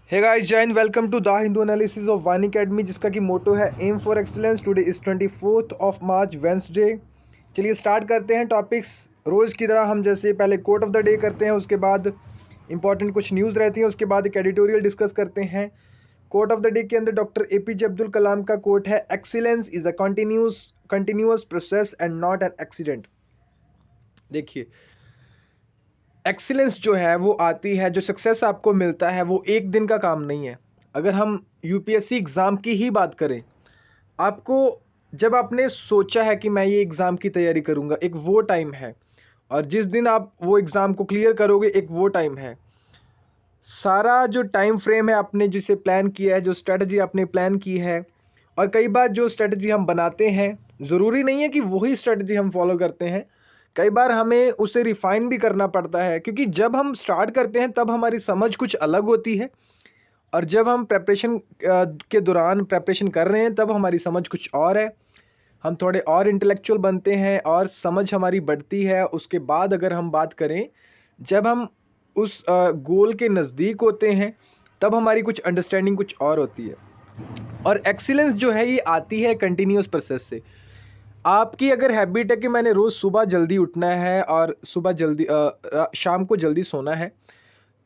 हे guys, जय हिंद। Welcome to the Hindu analysis of Vani academy, जिसका कि मोटो है aim for excellence. Today is 24th of March, Wednesday. चलिए स्टार्ट करते हैं टॉपिक्स। रोज़ की तरह हम जैसे पहले कोट ऑफ द डे करते हैं, उसके बाद इंपॉर्टेंट कुछ न्यूज़ रहती हैं, उसके बाद एक एडिटोरियल डिस्कस करते हैं। कोट ऑफ द डे के अंदर डॉक्टर एपीजे अब्दुल कलाम का कोट है, excellence is a continuous process and not an accident. देखिए, एक्सीलेंस जो है वो आती है, जो सक्सेस आपको मिलता है वो एक दिन का काम नहीं है। अगर हम यूपीएससी एग्ज़ाम की ही बात करें, आपको जब आपने सोचा है कि मैं ये एग्ज़ाम की तैयारी करूंगा, एक वो टाइम है। और जिस दिन आप वो एग्ज़ाम को क्लियर करोगे, एक वो टाइम है। सारा जो टाइम फ्रेम है आपने जिसे प्लान किया है, जो स्ट्रेटजी आपने प्लान की है, और कई बार जो स्ट्रेटजी हम बनाते हैं, ज़रूरी नहीं है कि वही स्ट्रेटजी हम फॉलो करते हैं। कई बार हमें उसे रिफाइन भी करना पड़ता है, क्योंकि जब हम स्टार्ट करते हैं तब हमारी समझ कुछ अलग होती है, और जब हम प्रेपरेशन के दौरान प्रेपरेशन कर रहे हैं तब हमारी समझ कुछ और है। हम थोड़े और इंटेलेक्चुअल बनते हैं और समझ हमारी बढ़ती है। उसके बाद अगर हम बात करें, जब हम उस गोल के नज़दीक होते हैं, तब हमारी कुछ अंडरस्टैंडिंग कुछ और होती है। और एक्सीलेंस जो है ये आती है कंटिन्यूस प्रोसेस से। आपकी अगर हैबिट है कि मैंने रोज़ सुबह जल्दी उठना है और सुबह जल्दी शाम को जल्दी सोना है,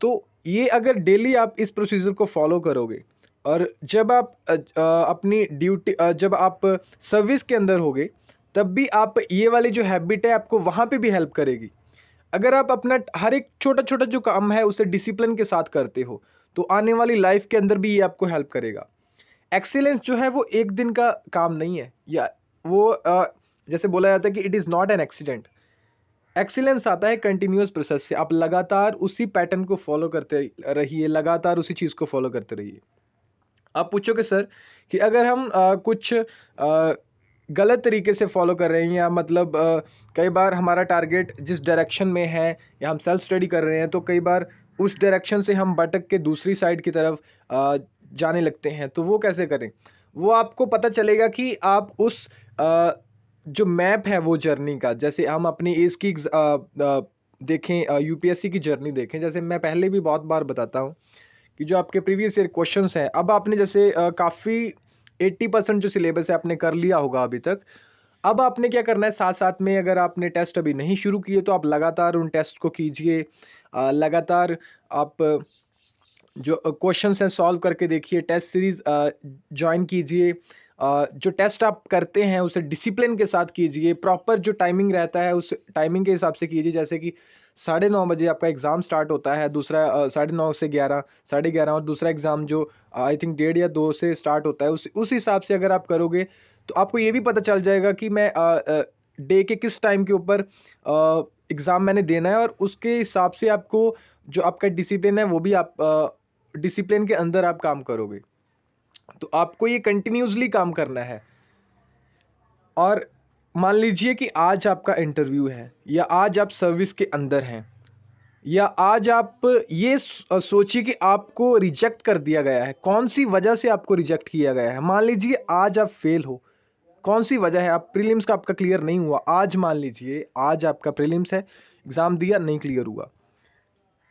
तो ये अगर डेली आप इस प्रोसीजर को फॉलो करोगे, और जब आप अपनी ड्यूटी जब आप सर्विस के अंदर होगे, तब भी आप ये वाली जो हैबिट है आपको वहाँ पे भी हेल्प करेगी। अगर आप अपना हर एक छोटा छोटा जो काम है उसे डिसिप्लिन के साथ करते हो, तो आने वाली लाइफ के अंदर भी ये आपको हेल्प करेगा। एक्सीलेंस जो है वो एक दिन का काम नहीं है, या वो जैसे बोला जाता है कि it is not an accident. Excellence आता है कंटिन्यूअस प्रोसेस से। आप लगातार उसी पैटर्न को फॉलो करते रहिए, लगातार उसी चीज़ को फॉलो करते रहिए। आप पूछोगे सर कि अगर हम कुछ गलत तरीके से फॉलो कर रहे हैं, या मतलब कई बार हमारा टारगेट जिस डायरेक्शन में है, या हम सेल्फ स्टडी कर रहे हैं, तो कई बार उस डायरेक्शन से हम भटक के दूसरी साइड की तरफ जाने लगते हैं, तो वो कैसे करें? वो आपको पता चलेगा कि आप उस जो मैप है वो जर्नी का, जैसे हम अपनी एज की देखें, यूपीएससी की जर्नी देखें, जैसे मैं पहले भी बहुत बार बताता हूँ कि जो आपके प्रीवियस ईयर क्वेश्चंस हैं, अब आपने जैसे काफ़ी 80% जो सिलेबस है आपने कर लिया होगा अभी तक। अब आपने क्या करना है, साथ साथ में अगर आपने टेस्ट अभी नहीं शुरू किए, तो आप लगातार उन टेस्ट को कीजिए। लगातार आप जो क्वेश्चंस हैं सॉल्व करके देखिए, टेस्ट सीरीज ज्वाइन कीजिए। जो टेस्ट आप करते हैं उसे डिसिप्लिन के साथ कीजिए, प्रॉपर जो टाइमिंग रहता है उस टाइमिंग के हिसाब से कीजिए। जैसे कि 9:30 बजे आपका एग्ज़ाम स्टार्ट होता है, दूसरा 9:30 से 11, 11:30, और दूसरा एग्ज़ाम जो आई थिंक 1:30 या 2 से स्टार्ट होता है, उस हिसाब से अगर आप करोगे, तो आपको ये भी पता चल जाएगा कि मैं डे के किस टाइम के ऊपर एग्ज़ाम मैंने देना है, और उसके हिसाब से आपको जो आपका डिसिप्लिन है वो भी आप डिसिप्लिन के अंदर आप काम करोगे। तो आपको ये कंटिन्यूअसली काम करना है। और मान लीजिए कि आज आपका इंटरव्यू है, या आज आप सर्विस के अंदर हैं, या आज आप ये सोचिए कि आपको रिजेक्ट कर दिया गया है। कौन सी वजह से आपको रिजेक्ट किया गया है? मान लीजिए आज आप फेल हो, कौन सी वजह है? आप प्रीलिम्स का आपका क्लियर नहीं हुआ, आज मान लीजिए आज आपका प्रीलिम्स है, एग्जाम दिया नहीं क्लियर हुआ।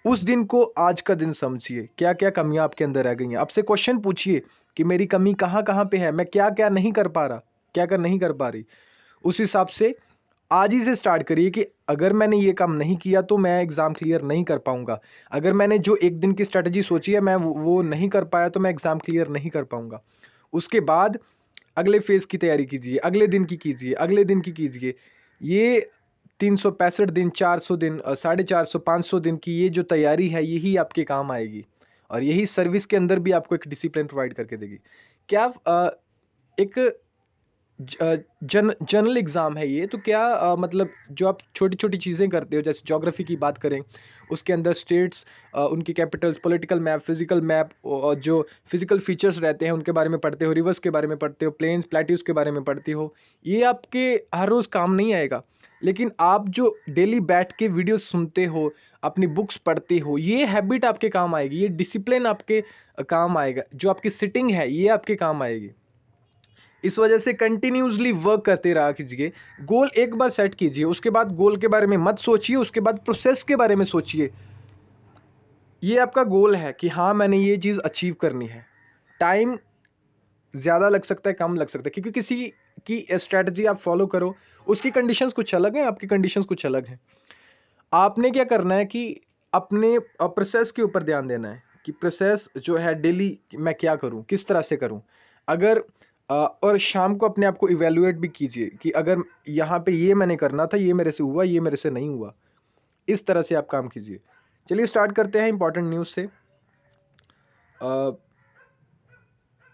उस दिन को आज का दिन समझिए, क्या क्या कमियां आपके अंदर रह गई हैं। आपसे क्वेश्चन पूछिए कि मेरी कमी कहाँ कहाँ पे है, मैं क्या क्या नहीं कर पा रहा, क्या क्या नहीं कर पा रही। उस हिसाब से आज ही से स्टार्ट करिए कि अगर मैंने ये काम नहीं किया तो मैं एग्जाम क्लियर नहीं कर पाऊंगा। अगर मैंने जो एक दिन की स्ट्रेटजी सोची है मैं वो नहीं कर पाया, तो मैं एग्जाम क्लियर नहीं कर पाऊंगा। उसके बाद अगले फेज की तैयारी कीजिए, अगले दिन की कीजिए, अगले दिन की कीजिए। ये 365 दिन, 400 दिन, 450, 500 दिन की ये जो तैयारी है, यही आपके काम आएगी, और यही सर्विस के अंदर भी आपको एक डिसिप्लिन प्रोवाइड करके देगी। क्या एक जनरल एग्जाम है ये, तो क्या मतलब जो आप छोटी छोटी चीज़ें करते हो, जैसे ज्योग्राफी की बात करें, उसके अंदर स्टेट्स, उनकी Capitals, political map, physical map, और जो फिजिकल फीचर्स रहते हैं उनके बारे में पढ़ते हो, रिवर्स के बारे में पढ़ते हो, प्लेन्स प्लेट्यूज के बारे में पढ़ते हो। ये आपके हर रोज़ काम नहीं आएगा, लेकिन आप जो डेली बैठ के वीडियो सुनते हो, अपनी बुक्स पढ़ते हो, ये हैबिट आपके काम आएगी, ये डिसिप्लिन आपके काम आएगा, जो आपकी सिटिंग है ये आपके काम आएगी। इस वजह से कंटिन्यूसली वर्क करते रहा कीजिए। गोल एक बार सेट कीजिए, उसके बाद गोल के बारे में मत सोचिए, उसके बाद प्रोसेस के बारे में सोचिए। ये आपका गोल है कि हाँ मैंने ये चीज़ अचीव करनी है। टाइम ज़्यादा लग सकता है, कम लग सकता है, क्योंकि किसी की स्ट्रैटेजी आप फॉलो करो, उसकी कंडीशंस कुछ अलग हैं, आपकी कंडीशंस कुछ अलग हैं। आपने क्या करना है कि अपने प्रोसेस के ऊपर ध्यान देना है कि प्रोसेस जो है डेली मैं क्या करूं, किस तरह से करूं। अगर और शाम को अपने आप को इवेलुएट भी कीजिए कि अगर यहाँ पे ये मैंने करना था, ये मेरे से हुआ, ये मेरे से नहीं हुआ। इस तरह से आप काम कीजिए। चलिए स्टार्ट करते हैं इंपॉर्टेंट न्यूज़ से।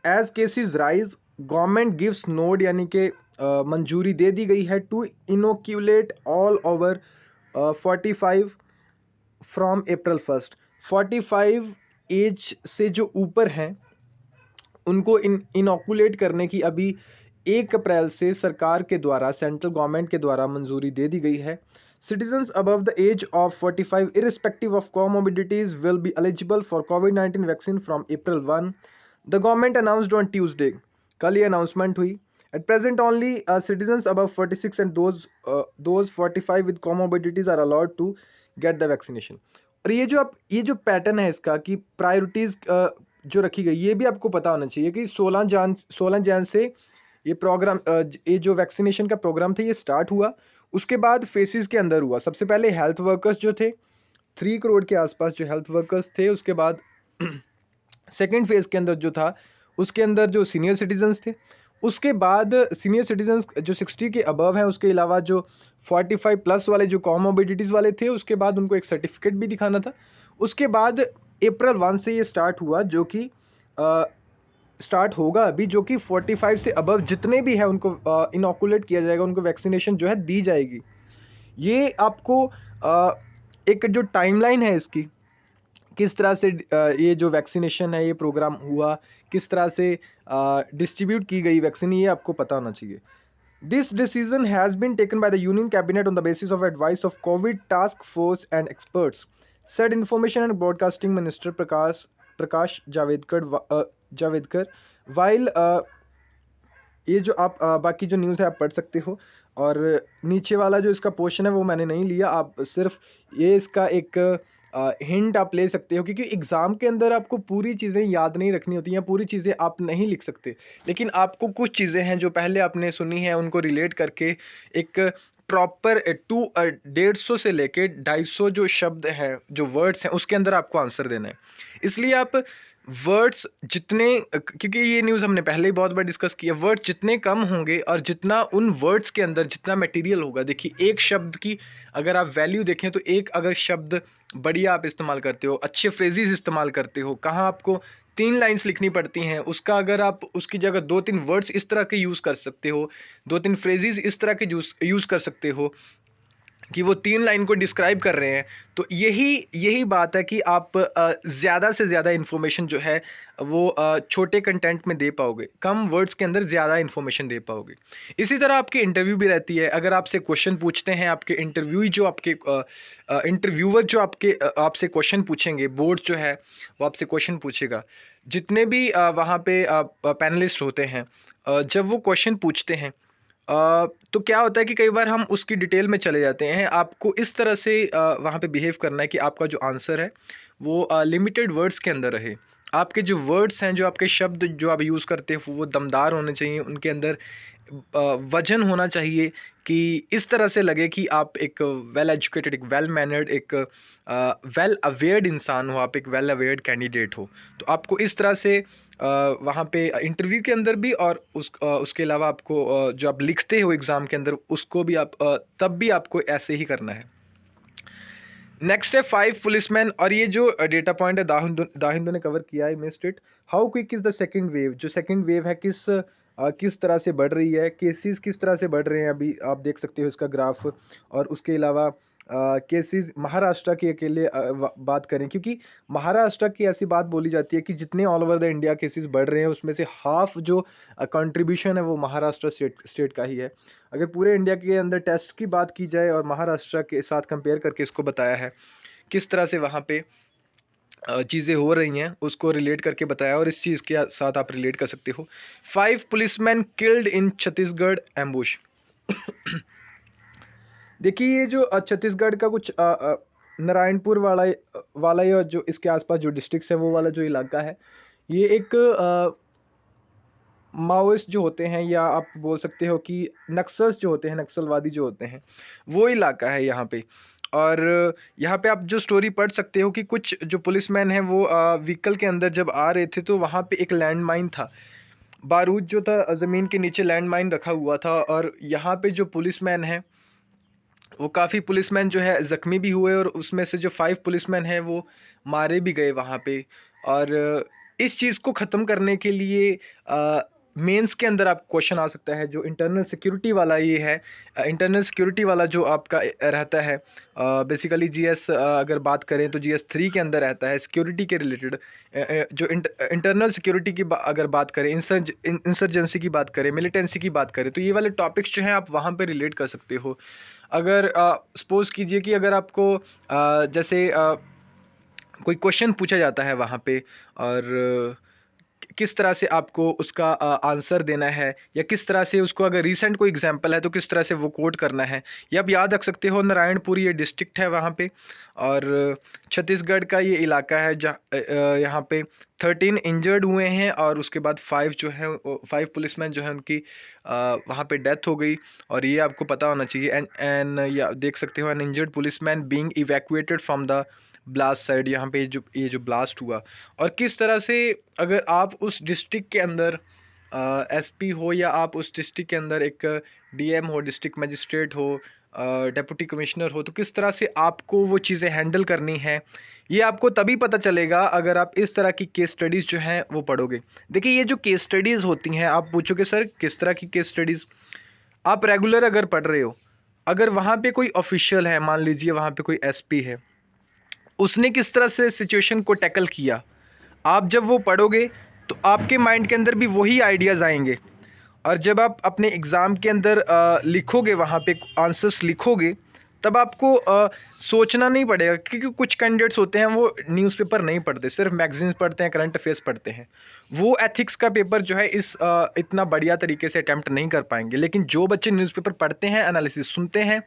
As cases rise, government gives nod, यानी कि मंजूरी दे दी गई है to inoculate all over 45 from April 1। 45 age से जो ऊपर हैं उनको इनोकुलेट करने की अभी 1 अप्रैल से सरकार के द्वारा, सेंट्रल गवर्नमेंट के द्वारा मंजूरी दे दी गई है। Citizens above the age of 45, irrespective of comorbidities, will be eligible for COVID-19 vaccine from April 1. The government announced on Tuesday. कल ये अनाउंसमेंट हुई। At present, only citizens above 46 and those 45 with comorbidities are allowed to get the vaccination. और ये जो pattern है इसका कि priorities जो रखी गई, ये भी आपको पता होना चाहिए कि 16 जैन से ये प्रोग्राम, ये जो वैक्सीनेशन का प्रोग्राम था ये स्टार्ट हुआ। उसके बाद फेसेस के अंदर हुआ। सबसे पहले हेल्थ वर्कर्स जो थे, 3 करोड़ के आसपास जो हेल्थ वर्कर्स थे। उसके बाद सेकेंड फेज के अंदर जो था, उसके अंदर जो सीनियर सिटीजन्स थे। उसके बाद सीनियर सिटीजन्स जो 60 के अबव हैं, उसके अलावा जो 45 प्लस वाले जो कॉमोबिडिटीज़ वाले थे, उसके बाद उनको एक सर्टिफिकेट भी दिखाना था। उसके बाद अप्रैल 1 से ये स्टार्ट हुआ, जो कि स्टार्ट होगा अभी, जो कि 45 से अबव जितने भी हैं उनको इनोकुलेट किया जाएगा, उनको वैक्सीनेशन जो है दी जाएगी। ये आपको एक जो टाइमलाइन है इसकी, किस तरह से ये जो वैक्सीनेशन है, ये प्रोग्राम हुआ, किस तरह से डिस्ट्रीब्यूट की गई वैक्सीन, ये आपको पता होना चाहिए। This decision has been taken by the Union Cabinet on the basis of advice of COVID Task Force and experts, said Information and Broadcasting Minister Prakash Javadekar. While ये जो आप बाकी जो न्यूज़ है आप पढ़ सकते हो, और नीचे वाला जो इसका पोर्शन है वो मैंने नहीं लिया। आप सिर्फ ये इसका एक हिंट आप ले सकते हो, क्योंकि एग्ज़ाम के अंदर आपको पूरी चीज़ें याद नहीं रखनी होती हैं, पूरी चीज़ें आप नहीं लिख सकते। लेकिन आपको कुछ चीज़ें हैं जो पहले आपने सुनी हैं, उनको रिलेट करके एक प्रॉपर 150 से लेके 250 जो शब्द हैं, जो वर्ड्स हैं, उसके अंदर आपको आंसर देना है। इसलिए आप वर्ड्स जितने, क्योंकि ये न्यूज़ हमने पहले ही बहुत बार डिस्कस किया, वर्ड्स जितने कम होंगे और जितना उन वर्ड्स के अंदर जितना मटेरियल होगा। देखिए, एक शब्द की अगर आप वैल्यू देखें तो एक अगर शब्द बढ़िया आप इस्तेमाल करते हो, अच्छे फ्रेजेस इस्तेमाल करते हो, कहाँ आपको 3 लाइन्स लिखनी पड़ती हैं, उसका अगर आप उसकी जगह 2-3 वर्ड्स इस तरह के यूज़ कर सकते हो, 2-3 फ्रेजेस इस तरह के यूज़ कर सकते हो कि वो 3 लाइन को डिस्क्राइब कर रहे हैं, तो यही बात है कि आप ज़्यादा से ज़्यादा इन्फॉर्मेशन जो है वो छोटे कंटेंट में दे पाओगे, कम वर्ड्स के अंदर ज़्यादा इन्फॉर्मेशन दे पाओगे। इसी तरह आपकी इंटरव्यू भी रहती है। अगर आपसे क्वेश्चन पूछते हैं, आपके इंटरव्यू जो आपके इंटरव्यूअर जो आपसे क्वेश्चन पूछेंगे, बोर्ड जो है वो आपसे क्वेश्चन पूछेगा। जितने भी वहाँ पे पैनलिस्ट होते हैं, जब वो क्वेश्चन पूछते हैं, तो क्या होता है कि कई बार हम उसकी डिटेल में चले जाते हैं। आपको इस तरह से वहाँ पे बिहेव करना है कि आपका जो आंसर है वो लिमिटेड वर्ड्स के अंदर रहे। आपके जो वर्ड्स हैं, जो आपके शब्द जो आप यूज़ करते हैं, वो दमदार होने चाहिए, उनके अंदर वजन होना चाहिए कि इस तरह से लगे कि आप एक वेल एजुकेटेड, एक वेल मैनर्ड, एक वेल अवेयर्ड इंसान हो, आप एक वेल अवेयर्ड कैंडिडेट हो। तो आपको इस तरह से वहाँ पे इंटरव्यू के अंदर भी, और उसके अलावा आपको जो आप लिखते हो एग्ज़ाम के अंदर, उसको भी आप तब भी आपको ऐसे ही करना है। नेक्स्ट है 5 पुलिसमैन, और ये जो डेटा पॉइंट है दाहिंदो ने कवर किया है, missed it. How quick is the second wave, जो सेकंड वेव है किस तरह से बढ़ रही है, केसेस किस तरह से बढ़ रहे हैं, अभी आप देख सकते हो इसका ग्राफ। और उसके अलावा केसेस महाराष्ट्र की अकेले बात करें, क्योंकि महाराष्ट्र की ऐसी बात बोली जाती है कि जितने all over the India cases बढ़ रहे हैं, उसमें से हाफ जो कंट्रीब्यूशन है वो महाराष्ट्र स्टेट का ही है। अगर पूरे इंडिया के अंदर टेस्ट की बात की जाए और महाराष्ट्र के साथ कंपेयर करके इसको बताया है किस तरह से वहाँ पे चीज़ें हो रही हैं, उसको रिलेट करके बताया, और इस चीज़ के साथ आप रिलेट कर सकते हो। 5 policeman killed in Chhattisgarh ambush. देखिए, ये जो छत्तीसगढ़ का कुछ नारायणपुर वाला या जो इसके आसपास जो डिस्ट्रिक्ट है वो वाला जो इलाका है, ये एक माओइस्ट जो होते हैं, या आप बोल सकते हो कि नक्सल्स जो होते हैं, नक्सलवादी जो होते हैं, वो इलाका है यहाँ पे। और यहाँ पे आप जो स्टोरी पढ़ सकते हो कि कुछ जो पुलिसमैन हैं वो व्हीकल के अंदर जब आ रहे थे तो वहाँ पे एक लैंड माइन था, बारूद जो था ज़मीन के नीचे लैंड माइन रखा हुआ था। और यहाँ पे जो पुलिसमैन हैं वो काफ़ी पुलिसमैन जो है ज़ख्मी भी हुए, और उसमें से जो 5 पुलिसमैन हैं वो मारे भी गए वहाँ पे। और इस चीज़ को ख़त्म करने के लिए मेंस के अंदर आप क्वेश्चन आ सकता है, जो इंटरनल सिक्योरिटी वाला ये है, इंटरनल सिक्योरिटी वाला जो आपका रहता है, बेसिकली जीएस अगर बात करें तो जीएस 3 के अंदर रहता है सिक्योरिटी के रिलेटेड। जो इंटरनल सिक्योरिटी की अगर बात करें, इंसर्जेंसी की बात करें, मिलिटेंसी की बात करें, तो ये वाले टॉपिक्स जो हैं आप वहाँ पे रिलेट कर सकते हो। अगर सपोज कीजिए कि अगर आपको जैसे कोई क्वेश्चन पूछा जाता है वहाँ पे, और किस तरह से आपको उसका आंसर देना है, या किस तरह से उसको, अगर रीसेंट कोई एग्जांपल है तो किस तरह से वो कोड करना है, ये आप याद रख सकते हो। नारायणपुर ये डिस्ट्रिक्ट है वहाँ पे, और छत्तीसगढ़ का ये इलाका है जहाँ यहाँ पे 13 इंजर्ड हुए हैं, और उसके बाद 5 जो है 5 पुलिसमैन जो है उनकी वहाँ पे डेथ हो गई। और ये आपको पता होना चाहिए। एंड या देख सकते हो, N injured policeman being evacuated from the blast side, यहाँ पे ये जो ब्लास्ट हुआ। और किस तरह से अगर आप उस डिस्ट्रिक्ट के अंदर एसपी हो, या आप उस डिस्ट्रिक्ट के अंदर एक डीएम हो, डिस्ट्रिक्ट मजिस्ट्रेट हो, डेप्यूटी कमिश्नर हो, तो किस तरह से आपको वो चीज़ें हैंडल करनी है, ये आपको तभी पता चलेगा अगर आप इस तरह की केस स्टडीज़ जो हैं वो पढ़ोगे। देखिए, ये जो केस स्टडीज़ होती हैं, आप पूछोगे सर किस तरह की केस स्टडीज़, आप रेगुलर अगर पढ़ रहे हो, अगर वहाँ पे कोई ऑफिशियल है, मान लीजिए वहाँ पे कोई एसपी है, उसने किस तरह से सिचुएशन को टैकल किया, आप जब वो पढ़ोगे तो आपके माइंड के अंदर भी वही आइडियाज़ आएंगे। और जब आप अपने एग्ज़ाम के अंदर लिखोगे, वहाँ पे आंसर्स लिखोगे, तब आपको सोचना नहीं पड़ेगा। क्योंकि कुछ कैंडिडेट्स होते हैं वो न्यूज़पेपर नहीं पढ़ते, सिर्फ मैगजीन्स पढ़ते हैं, करंट अफेयर्स पढ़ते हैं, वो एथिक्स का पेपर जो है इस इतना बढ़िया तरीके से अटैम्प्ट नहीं कर पाएंगे। लेकिन जो बच्चे न्यूज़पेपर पढ़ते हैं, एनालिसिस सुनते हैं,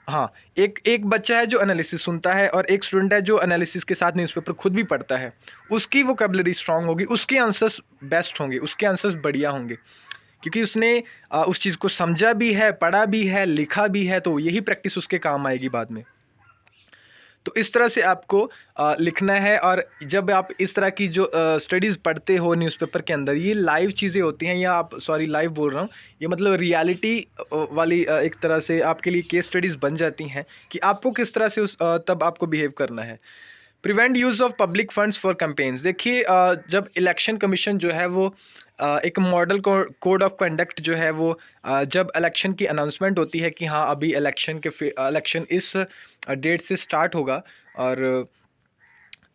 हाँ, एक एक बच्चा है जो एनालिसिस सुनता है, और एक स्टूडेंट है जो एनालिसिस के साथ न्यूज़पेपर खुद भी पढ़ता है, उसकी वोकैबुलरी स्ट्रांग होगी, उसके आंसर्स बेस्ट होंगे, उसके आंसर्स बढ़िया होंगे, क्योंकि उसने उस चीज़ को समझा भी है, पढ़ा भी है, लिखा भी है, तो यही प्रैक्टिस उसके काम आएगी बाद में। तो इस तरह से आपको लिखना है। और जब आप इस तरह की जो स्टडीज़ पढ़ते हो न्यूज़पेपर के अंदर, ये लाइव चीज़ें होती हैं, या आप सॉरी लाइव बोल रहा हूँ, ये मतलब रियलिटी वाली एक तरह से आपके लिए केस स्टडीज़ बन जाती हैं कि आपको किस तरह से तब आपको बिहेव करना है। Prevent use of public funds for campaigns. देखिए, जब इलेक्शन कमीशन जो है वो एक मॉडल कोड ऑफ कंडक्ट जो है वो जब इलेक्शन की अनाउंसमेंट होती है कि हाँ अभी इलेक्शन इस डेट से स्टार्ट होगा, और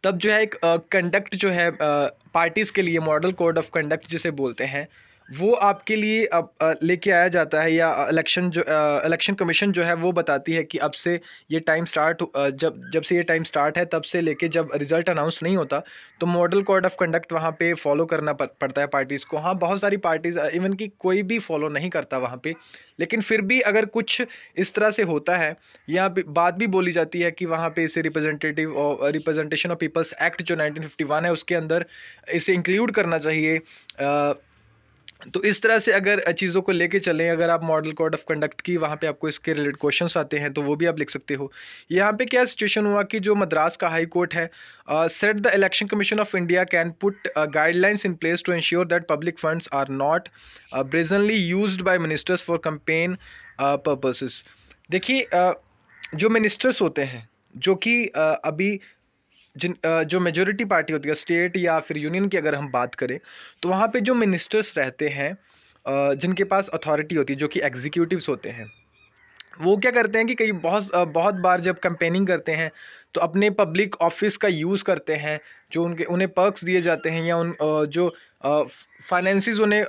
तब जो है एक कंडक्ट जो है पार्टीज़ के लिए मॉडल कोड ऑफ कंडक्ट जिसे बोलते हैं, वो आपके लिए अब लेके आया जाता है, या इलेक्शन कमीशन जो है वो बताती है कि अब से ये टाइम स्टार्ट, जब जब से ये टाइम स्टार्ट है तब से लेके जब रिजल्ट अनाउंस नहीं होता, तो मॉडल कोड ऑफ कंडक्ट वहाँ पे फॉलो करना पड़ता है पार्टीज़ को। हाँ, बहुत सारी पार्टीज़ इवन कि कोई भी फॉलो नहीं करता वहाँ पे, लेकिन फिर भी अगर कुछ इस तरह से होता है, या बात भी बोली जाती है कि वहाँ पे इसे रिप्रेजेंटेशन ऑफ पीपल्स एक्ट जो 1951 है उसके अंदर इसे इंक्लूड करना चाहिए। तो इस तरह से अगर चीज़ों को लेके चलें, अगर आप मॉडल कोड ऑफ कंडक्ट की वहाँ पे आपको इसके रिलेटेड क्वेश्चंस आते हैं तो वो भी आप लिख सकते हो। यहाँ पे क्या सिचुएशन हुआ कि जो मद्रास का हाई कोर्ट है, said the election commission of India can put guidelines in place to ensure that public funds are not brazenly used by ministers for campaign purposes. देखिए, जो मिनिस्टर्स होते हैं, जो कि अभी जो मेजोरिटी पार्टी होती है स्टेट या फिर यूनियन की अगर हम बात करें, तो वहाँ पे जो मिनिस्टर्स रहते हैं, जिनके पास अथॉरिटी होती है, जो कि एग्जीक्यूटिव्स होते हैं, वो क्या करते हैं कि कई बहुत बार जब कैंपेनिंग करते हैं तो अपने पब्लिक ऑफिस का यूज़ करते हैं, जो उन्हें पर्क्स दिए जाते हैं, या जो फाइनेंसिस उन्हें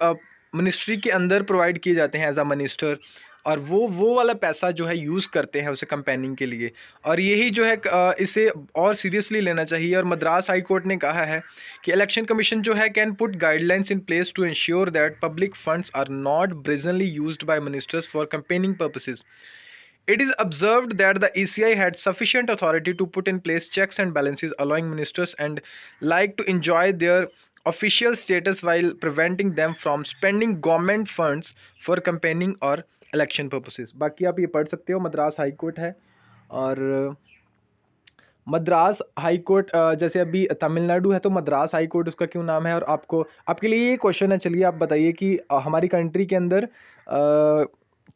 मिनिस्ट्री के अंदर प्रोवाइड किए जाते हैं एज अ मिनिस्टर, और वो वाला पैसा जो है यूज़ करते हैं उसे कैंपेनिंग के लिए। और यही जो है इसे और सीरियसली लेना चाहिए। और मद्रास हाई कोर्ट ने कहा है कि इलेक्शन कमीशन जो है can put guidelines in place to ensure that public funds are not brazenly used by ministers for campaigning purposes. It is observed that the ECI had sufficient authority to put in place checks and balances, allowing ministers and like to enjoy their official status while preventing them from spending government funds for campaigning or election purposes. बाकी आप ये पढ़ सकते हो, Madras high court है। और Madras high court जैसे अभी तमिलनाडु है तो मद्रास हाई कोर्ट उसका क्यों नाम है। और आपको आपके लिए ये क्वेश्चन है, चलिए आप बताइए कि हमारी कंट्री के अंदर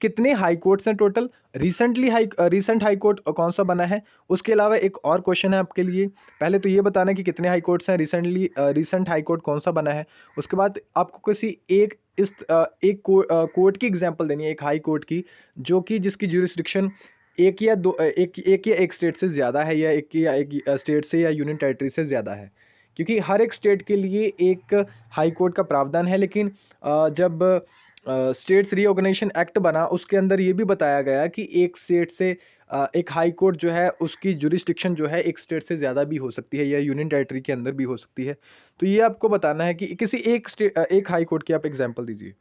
कितने हाई कोर्ट्स हैं टोटल। रिसेंट हाई कोर्ट कौन सा बना है। उसके अलावा एक और क्वेश्चन है आपके लिए, पहले तो ये बताना है कि कितने हाई कोर्ट्स हैं, रिसेंट हाई कोर्ट कौन सा बना है। उसके बाद आपको किसी एक कोर्ट की एग्जांपल देनी है, एक हाई कोर्ट की, जो कि जिसकी ज्यूरिसडिक्शन एक या एक स्टेट से ज़्यादा है, या एक स्टेट से या यूनियन टेरिटरी से ज़्यादा है। क्योंकि हर एक स्टेट के लिए एक हाई कोर्ट का प्रावधान है, लेकिन जब स्टेट्स रीऑर्गेनाइजेशन एक्ट बना उसके अंदर ये भी बताया गया कि एक स्टेट से एक हाई कोर्ट जो है उसकी जुरिस्डिक्शन जो है एक स्टेट से ज़्यादा भी हो सकती है या यूनियन टेरिटरी के अंदर भी हो सकती है। तो ये आपको बताना है कि किसी एक हाई कोर्ट की आप एग्जांपल दीजिए।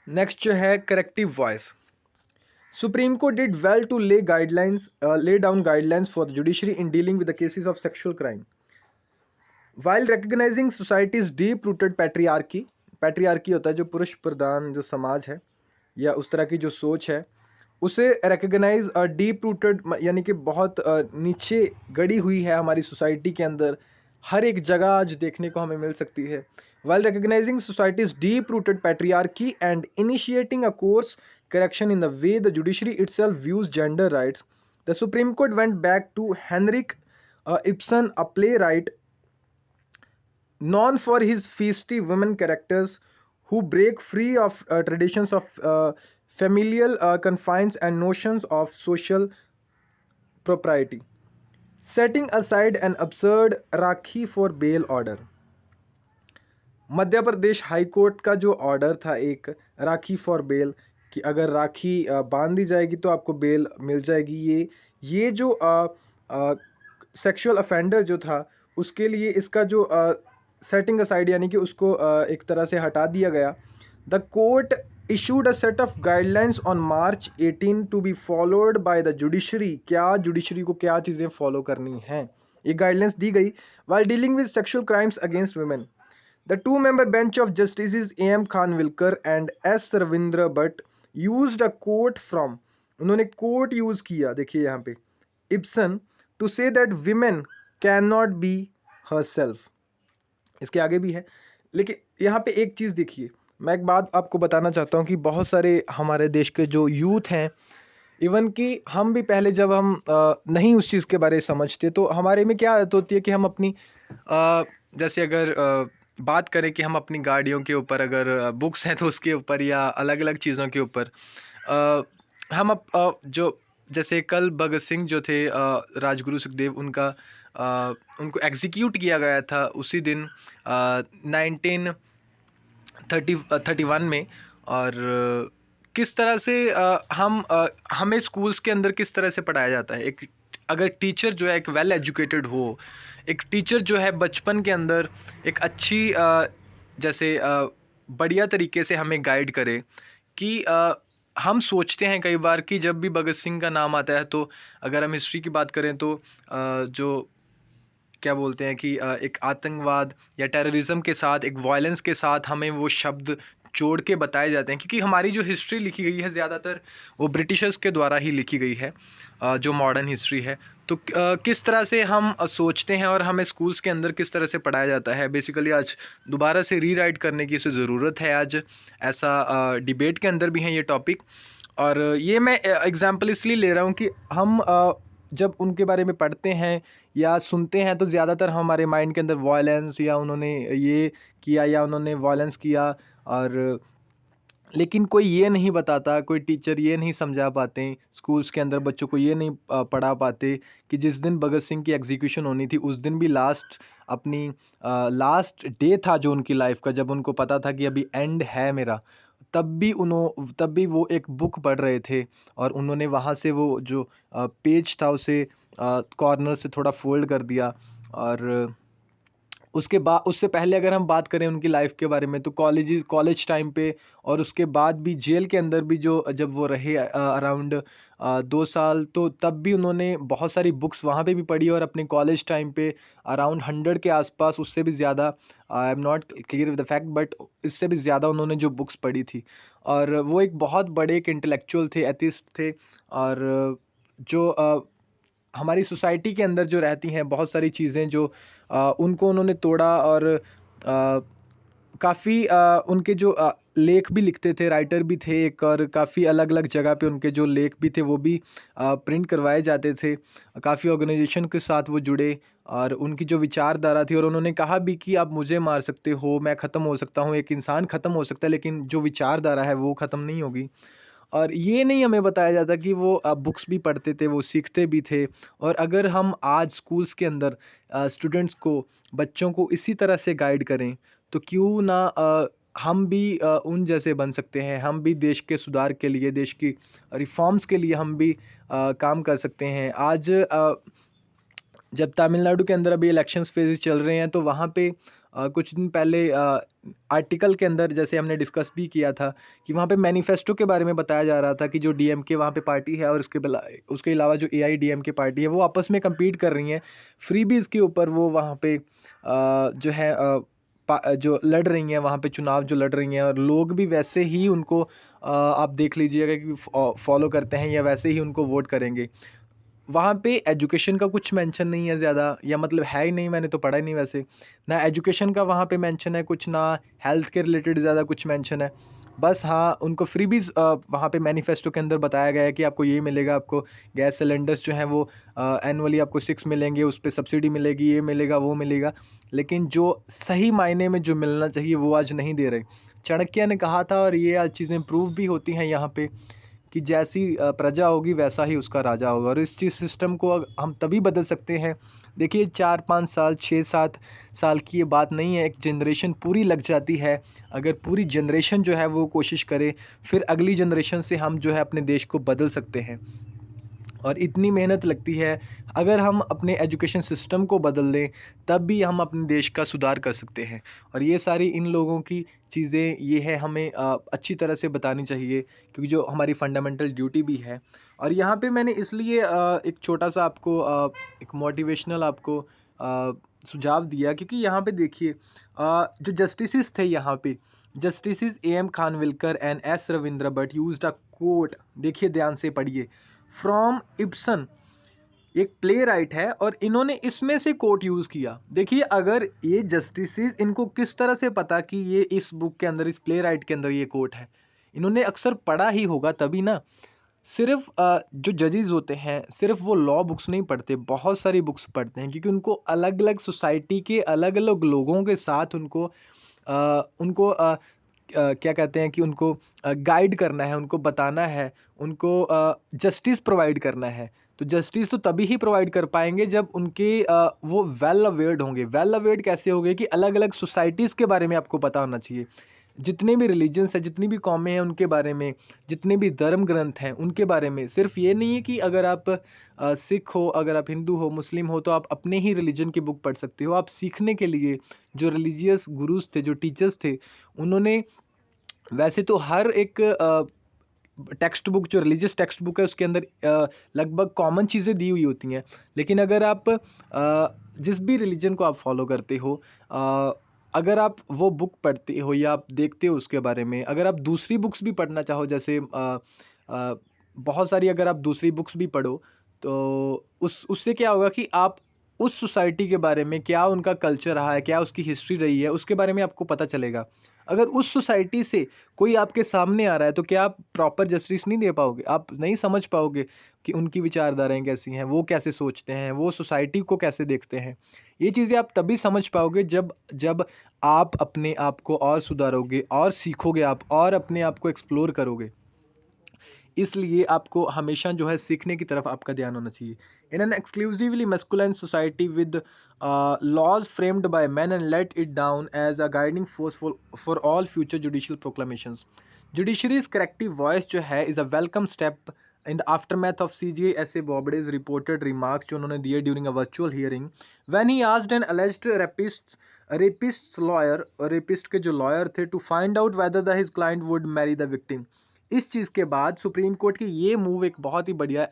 नेक्स्ट जो है corrective voice. Supreme Court did well to lay down guidelines for the judiciary in dealing with the cases of sexual crime. While recognizing society's deep-rooted patriarchy होता है जो पुरुष प्रधान जो समाज है या उस तरह की जो सोच है, उसे recognize डीप रूटेड यानी कि बहुत नीचे गड़ी हुई है हमारी सोसाइटी के अंदर, हर एक जगह आज देखने को हमें मिल सकती है। While recognizing society's deep-rooted patriarchy and initiating a course correction in the way the judiciary itself views gender rights, the Supreme Court went back to Henrik Ibsen, a playwright known for his feisty women characters who break free of traditions of familial confines and notions of social propriety, setting aside an absurd Rakhi for bail order. Madhya Pradesh high court का जो order था एक राखी for bail, कि अगर राखी बांध दी जाएगी तो आपको बेल मिल जाएगी, ये जो सेक्सुअल ऑफेंडर जो था उसके लिए इसका जो सेटिंग असाइड यानी कि उसको एक तरह से हटा दिया गया। The court issued a set of guidelines on March 18 to be followed by the judiciary। क्या जुडिशरी को क्या चीज़ें फॉलो करनी हैं, ये गाइडलाइंस दी गई। while dealing with sexual crimes against women, the two-member bench of justices A.M. Khanwilkar and S. Ravindra Bhatt used a quote from, उन्होंने quote use किया, देखिए यहाँ पे, Ibsen to say that women cannot be herself। इसके आगे भी है, लेकिन यहाँ पे एक चीज़ देखिए, मैं एक बात आपको बताना चाहता हूँ कि बहुत सारे हमारे देश के जो यूथ हैं, इवन कि हम भी पहले जब हम नहीं उस चीज़ के बारे में समझते तो हमारे में क्या आदत होती है कि हम अपनी जैसे अगर बात करें कि हम अपनी गाड़ियों के ऊपर अगर बुक्स हैं तो उसके ऊपर या अलग अलग चीज़ों के ऊपर हम जो जैसे कल भगत सिंह जो थे राजगुरु सुखदेव उनको एग्जीक्यूट किया गया था उसी दिन 1931 में। और किस तरह से हमें स्कूल्स के अंदर किस तरह से पढ़ाया जाता है, एक अगर टीचर जो है एक वेल एजुकेटेड हो, एक टीचर जो है बचपन के अंदर एक अच्छी जैसे बढ़िया तरीके से हमें गाइड करे कि हम सोचते हैं कई बार कि जब भी भगत सिंह का नाम आता है तो अगर हम हिस्ट्री की बात करें तो जो क्या बोलते हैं कि एक आतंकवाद या टेररिज्म के साथ एक वायलेंस के साथ हमें वो शब्द जोड़ के बताए जाते हैं, क्योंकि हमारी जो हिस्ट्री लिखी गई है ज़्यादातर वो ब्रिटिशर्स के द्वारा ही लिखी गई है जो मॉडर्न हिस्ट्री है। तो किस तरह से हम सोचते हैं और हमें स्कूल्स के अंदर किस तरह से पढ़ाया जाता है, बेसिकली आज दोबारा से रीराइट करने की ज़रूरत है। आज ऐसा डिबेट के अंदर भी है ये टॉपिक, और ये मैं एग्जांपल इसलिए ले रहा हूँ कि हम जब उनके बारे में पढ़ते हैं या सुनते हैं तो ज़्यादातर हमारे माइंड के अंदर वायलेंस या उन्होंने ये किया या उन्होंने वायलेंस किया, और लेकिन कोई ये नहीं बताता, कोई टीचर ये नहीं समझा पाते स्कूल्स के अंदर बच्चों को ये नहीं पढ़ा पाते कि जिस दिन भगत सिंह की एग्जीक्यूशन होनी थी उस दिन भी लास्ट डे था जो उनकी लाइफ का, जब उनको पता था कि अभी एंड है मेरा, तब भी वो एक बुक पढ़ रहे थे और उन्होंने वहाँ से वो जो पेज था उसे कॉर्नर से थोड़ा फोल्ड कर दिया और उससे पहले अगर हम बात करें उनकी लाइफ के बारे में, तो कॉलेज टाइम पे और उसके बाद भी जेल के अंदर भी, जो जब वो रहे अराउंड 2 साल, तो तब भी उन्होंने बहुत सारी बुक्स वहाँ पे भी पढ़ी, और अपने कॉलेज टाइम पे अराउंड 100 के आसपास, उससे भी ज़्यादा, I am not clear with the fact, but इससे भी ज़्यादा उन्होंने जो बुक्स पढ़ी थी। और वो एक बहुत बड़े एक इंटेलेक्चुअल थे, एथिस्ट थे, और जो हमारी सोसाइटी के अंदर जो रहती हैं बहुत सारी चीज़ें, जो उनको उन्होंने तोड़ा, और काफ़ी उनके जो लेख भी लिखते थे, राइटर भी थे एक, और काफ़ी अलग अलग जगह पे उनके जो लेख भी थे वो भी प्रिंट करवाए जाते थे। काफ़ी ऑर्गेनाइजेशन के साथ वो जुड़े, और उनकी जो विचारधारा थी, और उन्होंने कहा भी कि आप मुझे मार सकते हो, मैं ख़त्म हो सकता हूँ, एक इंसान ख़त्म हो सकता है, लेकिन जो विचारधारा है वो ख़त्म नहीं होगी। और ये नहीं हमें बताया जाता कि वो बुक्स भी पढ़ते थे, वो सीखते भी थे। और अगर हम आज स्कूल्स के अंदर स्टूडेंट्स को, बच्चों को इसी तरह से गाइड करें, तो क्यों ना हम भी उन जैसे बन सकते हैं। हम भी देश के सुधार के लिए, देश की रिफॉर्म्स के लिए हम भी काम कर सकते हैं। आज जब तमिलनाडु के अंदर अभी इलेक्शंस फेजेस चल रहे हैं, तो वहाँ पे कुछ दिन पहले आर्टिकल के अंदर, जैसे हमने डिस्कस भी किया था, कि वहाँ पे मैनिफेस्टो के बारे में बताया जा रहा था कि जो डीएमके वहाँ पे पार्टी है, और उसके अलावा जो एआईडीएमके पार्टी है, वो आपस में compete कर रही हैं फ्रीबीज के ऊपर। वो वहाँ पे जो है जो लड़ रही हैं, वहाँ पे चुनाव जो लड़ रही हैं, और लोग भी वैसे ही उनको आप देख लीजिएगा कि फॉलो करते हैं, या वैसे ही उनको वोट करेंगे। वहाँ पे एजुकेशन का कुछ मेंशन नहीं है ज़्यादा, या मतलब है ही नहीं, मैंने तो पढ़ा ही नहीं वैसे। ना एजुकेशन का वहाँ पे मेंशन है कुछ, ना हेल्थ के रिलेटेड ज़्यादा कुछ मेंशन है। बस हाँ, उनको फ्रीबीज़ वहाँ पे मैनिफेस्टो के अंदर बताया गया है कि आपको ये मिलेगा, आपको गैस सिलेंडर्स जो हैं वो एनुअली आपको 6 मिलेंगे, उस पे सब्सिडी मिलेगी, ये मिलेगा, वो मिलेगा। लेकिन जो सही मायने में जो मिलना चाहिए वो आज नहीं दे रहे। चाणक्य ने कहा था, और ये आज चीज़ें प्रूव भी होती हैं यहाँ पे, कि जैसी प्रजा होगी वैसा ही उसका राजा होगा। और इस चीज़ सिस्टम को हम तभी बदल सकते हैं। देखिए, 4-5 साल, 6-7 साल की ये बात नहीं है, एक जनरेशन पूरी लग जाती है। अगर पूरी जनरेशन जो है वो कोशिश करे, फिर अगली जनरेशन से हम जो है अपने देश को बदल सकते हैं। और इतनी मेहनत लगती है। अगर हम अपने एजुकेशन सिस्टम को बदल दें, तब भी हम अपने देश का सुधार कर सकते हैं। और ये सारी इन लोगों की चीज़ें ये है, हमें अच्छी तरह से बतानी चाहिए, क्योंकि जो हमारी फंडामेंटल ड्यूटी भी है। और यहाँ पे मैंने इसलिए एक छोटा सा आपको एक मोटिवेशनल आपको सुझाव दिया, क्योंकि यहाँ पे देखिए, जो जस्टिसेस थे यहाँ पे, justices AM Khanwilkar and S Ravindra Bhat used a quote, देखिए ध्यान से पढ़िए, फ्रॉम इब्सन, एक प्ले राइट है, और इन्होंने इसमें से कोट यूज किया। देखिए, अगर ये जस्टिसेस, इनको किस तरह से पता कि ये इस बुक के अंदर, इस प्ले राइट के अंदर ये कोट है? इन्होंने अक्सर पढ़ा ही होगा तभी ना। सिर्फ जो जजेस होते हैं, सिर्फ वो लॉ बुक्स नहीं पढ़ते, बहुत सारी बुक्स पढ़ते हैं, क्योंकि उनको अलग अलग सोसाइटी के अलग अलग लोगों के साथ उनको क्या कहते हैं कि उनको गाइड करना है, उनको बताना है, उनको जस्टिस प्रोवाइड करना है। तो जस्टिस तो तभी ही प्रोवाइड कर पाएंगे जब उनके वो वेल अवेयर्ड होंगे। वेल अवेयर्ड कैसे होंगे? कि अलग अलग सोसाइटीज़ के बारे में आपको पता होना चाहिए, जितने भी रिलीजन्स हैं, जितनी भी कौमें हैं, उनके बारे में, जितने भी धर्म ग्रंथ हैं उनके बारे में। सिर्फ ये नहीं है कि अगर आप सिख हो, अगर आप हिंदू हो, मुस्लिम हो, तो आप अपने ही रिलीजन की बुक पढ़ सकते हो। आप सीखने के लिए जो रिलीजियस गुरुज थे, जो टीचर्स थे, उन्होंने वैसे तो हर एक टेक्स्ट बुक, जो रिलीजियस टेक्स्ट बुक है, उसके अंदर लगभग कॉमन चीज़ें दी हुई होती हैं। लेकिन अगर आप जिस भी रिलीजन को आप फॉलो करते हो, अगर आप वो बुक पढ़ते हो या आप देखते हो उसके बारे में, अगर आप दूसरी बुक्स भी पढ़ना चाहो, जैसे बहुत सारी अगर आप दूसरी बुक्स भी पढ़ो, तो उससे क्या होगा कि आप उस सोसाइटी के बारे में, क्या उनका कल्चर रहा है, क्या उसकी हिस्ट्री रही है, उसके बारे में आपको पता चलेगा। अगर उस सोसाइटी से कोई आपके सामने आ रहा है, तो क्या आप प्रॉपर जस्टिस नहीं दे पाओगे? आप नहीं समझ पाओगे कि उनकी विचारधाराएं कैसी हैं, वो कैसे सोचते हैं, वो सोसाइटी को कैसे देखते हैं। ये चीज़ें आप तभी समझ पाओगे जब जब आप अपने आप को और सुधारोगे, और सीखोगे आप, और अपने आप को एक्सप्लोर करोगे। इसलिए आपको हमेशा जो है सीखने की तरफ आपका ध्यान होना चाहिए। In an exclusively masculine society with laws framed by men and let it down as a guiding force for all future judicial proclamations. Judiciary's corrective voice जो है is a welcome step in the aftermath of CJI SA Bobde's reported remarks जो उन्होंने दिए during a virtual hearing when he asked an alleged rapist's lawyer, rapist के जो lawyer थे, to find out whether his client would marry the victim. इस चीज़ के बाद supreme court की ये मूव एक बहुत ही बढ़िया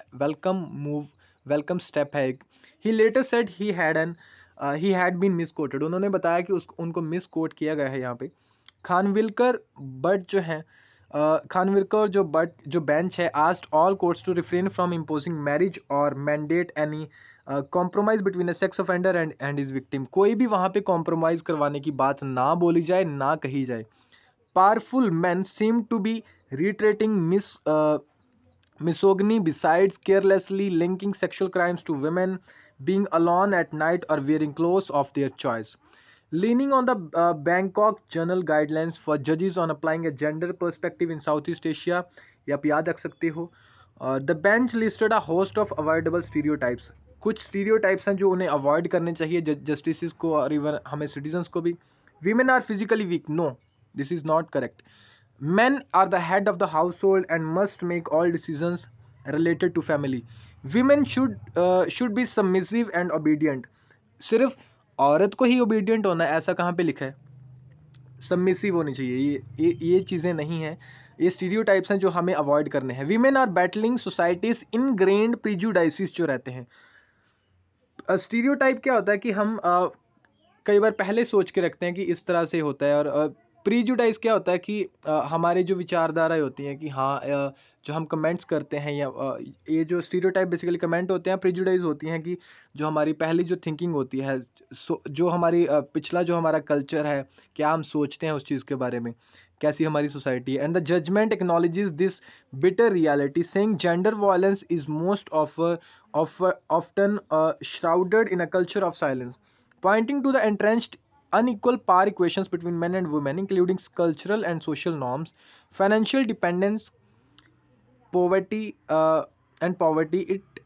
वेलकम स्टेप है। He later said he had been misquoted, उन्होंने बताया कि उनको मिसकोट किया गया है यहाँ पे। खानविलकर बट जो है खानविलकर जो बेंच है asked all courts to refrain from imposing marriage और mandate any compromise between a sex offender and his victim. कोई भी वहाँ पे कॉम्प्रोमाइज करवाने की बात ना बोली जाए, ना कही जाए। Powerful men seem to be reiterating misogyny besides carelessly linking sexual crimes to women being alone at night or wearing clothes of their choice. Leaning on the Bangkok Journal guidelines for judges on applying a gender perspective in Southeast Asia, ये आप याद रख सकते हो। The bench listed a host of avoidable stereotypes. कुछ stereotypes हैं जो उन्हें avoid करने चाहिए जस्टिस को और इवन हमें citizens को भी। Women are physically weak. No, this is not correct. Men are the head of the household and must make all decisions related to family. Women should be submissive and obedient. सिर्फ औरत को ही obedient होना है ऐसा कहाँ पे लिखा है? सबमिसिव होनी चाहिए। ये चीज़ें नहीं हैं, ये स्टीरियोटाइप्स हैं जो हमें अवॉइड करने हैं। Women are battling societies ingrained prejudices जो रहते हैं। स्टीरियोटाइप क्या होता है कि हम कई बार पहले सोच के रखते हैं कि इस तरह से होता है, और प्रीजुडाइज क्या होता है कि हमारे जो विचारधाराएं होती हैं कि हाँ जो हम कमेंट्स करते हैं या ये जो स्टीरियोटाइप बेसिकली कमेंट होते हैं, प्रीजुडाइज होती हैं कि जो हमारी पहली जो थिंकिंग होती है, जो हमारी पिछला जो हमारा कल्चर है, क्या हम सोचते हैं उस चीज़ के बारे में, कैसी हमारी सोसाइटी है। And the judgement acknowledges this bitter reality saying gender violence is most often shrouded in a culture of silence, pointing to the entrenched unequal power equations between men and women, including cultural and social norms, financial dependence, poverty, and poverty.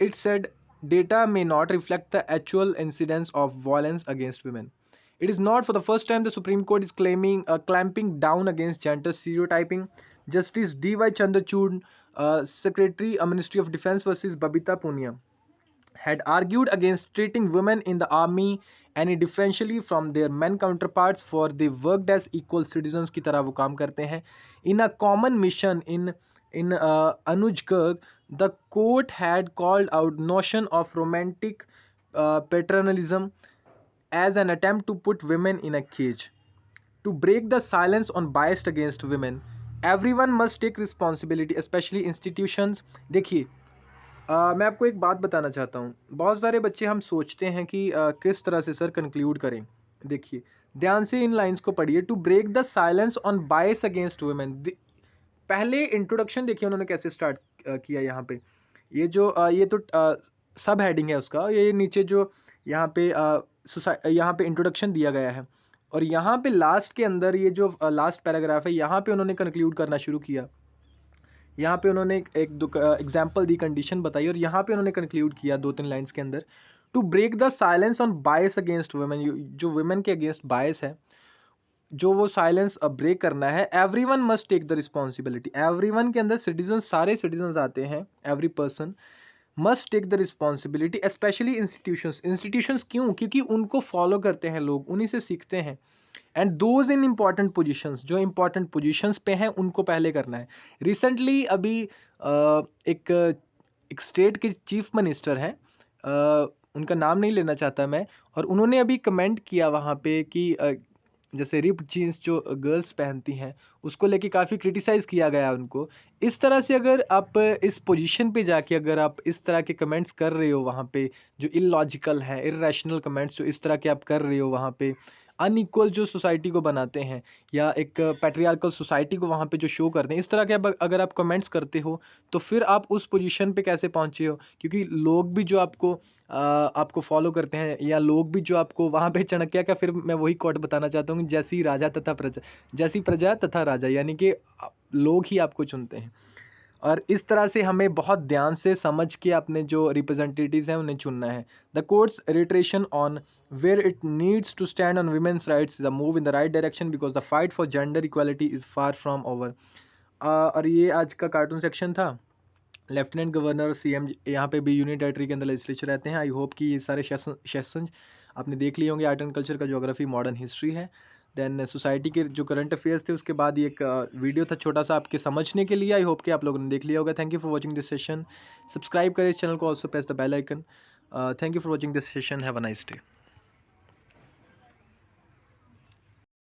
It said data may not reflect the actual incidence of violence against women. It is not for the first time the Supreme Court is clamping down against gender stereotyping. Justice D.Y. Chandrachud, Secretary, Ministry of Defense versus Babita Punia, had argued against treating women in the army any differentially from their men counterparts, for they worked as equal citizens की तरह वो काम करते हैं। In a common mission in Anuj Garg, the court had called out notion of romantic paternalism as an attempt to put women in a cage. To break the silence on bias against women, everyone must take responsibility, especially institutions. देखिए मैं आपको एक बात बताना चाहता हूँ। बहुत सारे बच्चे हम सोचते हैं कि किस तरह से सर कंक्लूड करें। देखिए ध्यान से इन लाइंस को पढ़िए। To break the silence on bias against women. पहले इंट्रोडक्शन देखिए उन्होंने कैसे स्टार्ट किया यहाँ पे। ये जो ये तो सब हेडिंग है उसका, ये नीचे जो यहाँ पे इंट्रोडक्शन दिया गया है, और यहाँ पे लास्ट के अंदर ये जो लास्ट पैराग्राफ है, यहाँ पे उन्होंने कंक्लूड करना शुरू किया। यहाँ पे उन्होंने एक एग्जाम्पल दी, कंडीशन बताई, और यहाँ पे उन्होंने कंक्लूड किया 2-3 लाइंस के अंदर। To break the silence on bias against women, जो वुमेन के अगेंस्ट बायस है, जो वो साइलेंस ब्रेक करना है। Everyone must take the responsibility. Everyone के अंदर सिटीजन, सारे सिटीजन आते हैं। Every person must take the responsibility, specially institutions क्यों? क्योंकि उनको फॉलो करते हैं लोग, उन्हीं से सीखते हैं। And those in important positions, जो इंपॉर्टेंट पोजीशंस पे हैं उनको पहले करना है। रिसेंटली अभी एक स्टेट के चीफ मिनिस्टर हैं, उनका नाम नहीं लेना चाहता मैं, और उन्होंने अभी कमेंट किया वहाँ पे कि जैसे रिप्ड जीन्स जो गर्ल्स पहनती हैं उसको लेके काफ़ी क्रिटिसाइज़ किया गया उनको। इस तरह से अगर आप इस पोजीशन पे जाके अगर आप इस तरह के कमेंट्स कर रहे हो वहाँ पे, जो इलॉजिकल हैं, इर्रेशनल कमेंट्स जो इस तरह के आप कर रहे हो वहाँ पे, अनइक्वल जो सोसाइटी को बनाते हैं या एक पैट्रियार्कल सोसाइटी को वहाँ पे जो शो करते हैं, इस तरह के अगर आप कमेंट्स करते हो तो फिर आप उस पोजीशन पे कैसे पहुँचे हो? क्योंकि लोग भी जो आपको फॉलो करते हैं, या लोग भी जो आपको वहाँ पे चाणक्य का, फिर मैं वही कोट बताना चाहता हूँ, जैसी प्रजा तथा राजा, यानी कि लोग ही आपको चुनते हैं। और इस तरह से हमें बहुत ध्यान से समझ के अपने जो रिप्रेजेंटेटिव्स हैं उन्हें चुनना है। The court's reiteration on where it needs to stand on women's rights is a move in the right direction because the fight for gender equality is far from over. और ये आज का कार्टून सेक्शन था। Lieutenant governor, CM यहाँ पे भी union territory के अंदर लेजिस्लेचर रहते हैं। आई होप कि ये सारे सेशन आपने देख लिए होंगे। आर्ट एंड कल्चर का, ज्योग्राफी, मॉडर्न हिस्ट्री है। देन सोसाइटी के जो करंट अफेयर्स थे, उसके बाद ये एक वीडियो था छोटा सा आपके समझने के लिए। आई होप कि आप लोगों ने देख लिया होगा। Thank you for watching this session. Subscribe करें इस चैनल को, also press the bell icon. Thank you for watching this session. Have a nice day.